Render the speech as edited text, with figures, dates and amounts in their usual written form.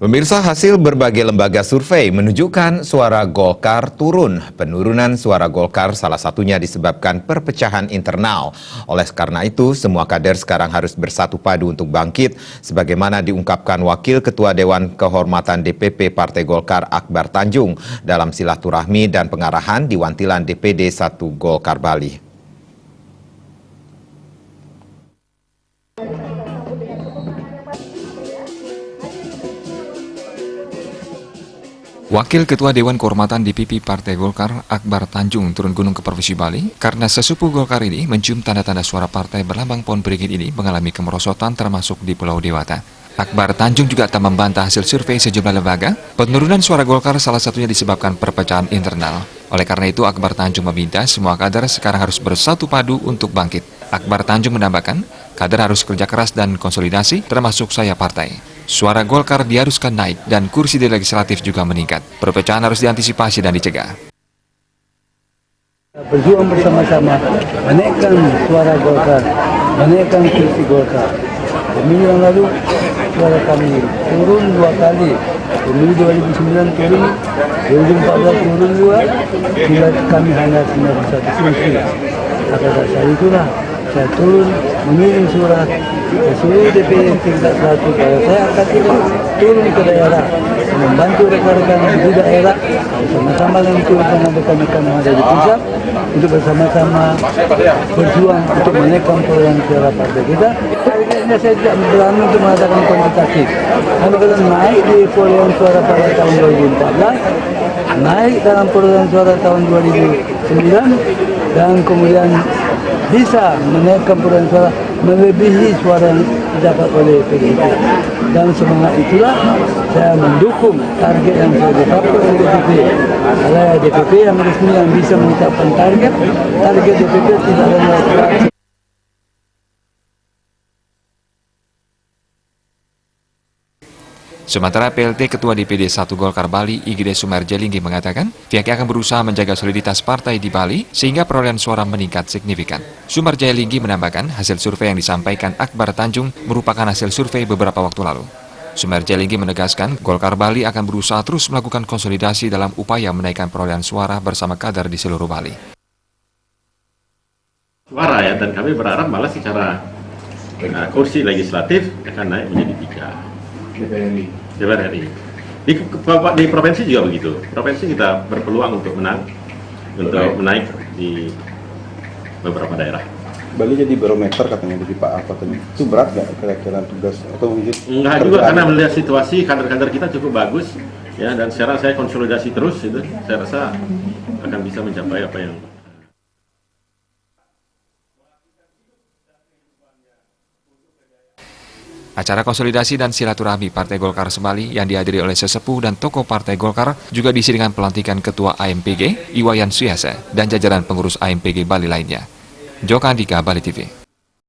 Pemirsa, hasil berbagai lembaga survei menunjukkan suara Golkar turun. Penurunan suara Golkar salah satunya disebabkan perpecahan internal. Oleh karena itu, semua kader sekarang harus bersatu padu untuk bangkit, sebagaimana diungkapkan Wakil Ketua Dewan Kehormatan DPP Partai Golkar Akbar Tanjung dalam silaturahmi dan pengarahan di Wantilan DPD 1 Golkar Bali. Wakil Ketua Dewan Kehormatan DPP Partai Golkar Akbar Tanjung turun gunung ke Provinsi Bali karena sesepuh Golkar ini mencium tanda-tanda suara partai berlambang pohon beringin ini mengalami kemerosotan termasuk di Pulau Dewata. Akbar Tanjung juga tak membantah hasil survei sejumlah lembaga. Penurunan suara Golkar salah satunya disebabkan perpecahan internal. Oleh karena itu, Akbar Tanjung meminta semua kader sekarang harus bersatu padu untuk bangkit. Akbar Tanjung menambahkan, kader harus kerja keras dan konsolidasi, termasuk saya partai. Suara Golkar diharuskan naik dan kursi di legislatif juga meningkat. Perpecahan harus diantisipasi dan dicegah. Berjuang bersama-sama, menaikkan suara Golkar, menaikkan kursi Golkar. Pemilu yang lalu suara kami turun 2 kali. Pemilu 2009 turun, 2014 turun juga, bila kami hanya 91 kursi. Atas dasar itulah saya turun mengirim surat ke seluruh DPD tingkat 1 bahwa saya akan turun ke daerah membantu rekan-rekan di daerah bersama-sama dengan rekan-rekan yang ada di pusat untuk bersama-sama berjuang untuk menaikkan perolehan suara partai kita. Akhirnya saya tidak berani untuk mengatakan kuantitatif. Kami akan naik di perolehan suara pada tahun 2014, naik dalam perolehan suara tahun 2009, dan kemudian bisa menaikkan perolehan suara melebihi suara yang didapat oleh PDIP. Dan semangat itulah saya mendukung target yang sudah ditetapkan oleh DPP. Kalau DPP yang resmi yang bisa menetapkan target DPP tidak ada lagi. Sementara PLT Ketua DPD 1 Golkar Bali, Igede Sumarjelinggi mengatakan, pihaknya akan berusaha menjaga soliditas partai di Bali sehingga perolehan suara meningkat signifikan. Sumarjelinggi menambahkan, hasil survei yang disampaikan Akbar Tanjung merupakan hasil survei beberapa waktu lalu. Sumarjelinggi menegaskan, Golkar Bali akan berusaha terus melakukan konsolidasi dalam upaya menaikkan perolehan suara bersama kader di seluruh Bali. Suara ya, dan kami berharap malah secara kursi legislatif akan naik menjadi 3. DPR RI. Di provinsi juga begitu. Provinsi kita berpeluang untuk menang, untuk menaik di beberapa daerah. Bali jadi barometer katanya dari Pak Ahok tadi. Itu berat nggak kira-kira tugas atau mungkin? Enggak juga, karena melihat situasi kader-kader kita cukup bagus ya, dan sekarang saya konsolidasi terus itu, saya rasa akan bisa mencapai apa yang Acara konsolidasi dan silaturahmi Partai Golkar Sebali yang dihadiri oleh sesepuh dan tokoh Partai Golkar juga diisi dengan pelantikan Ketua AMPG, Iwayan Suyasa, dan jajaran pengurus AMPG Bali lainnya. Joko Andika, Bali TV.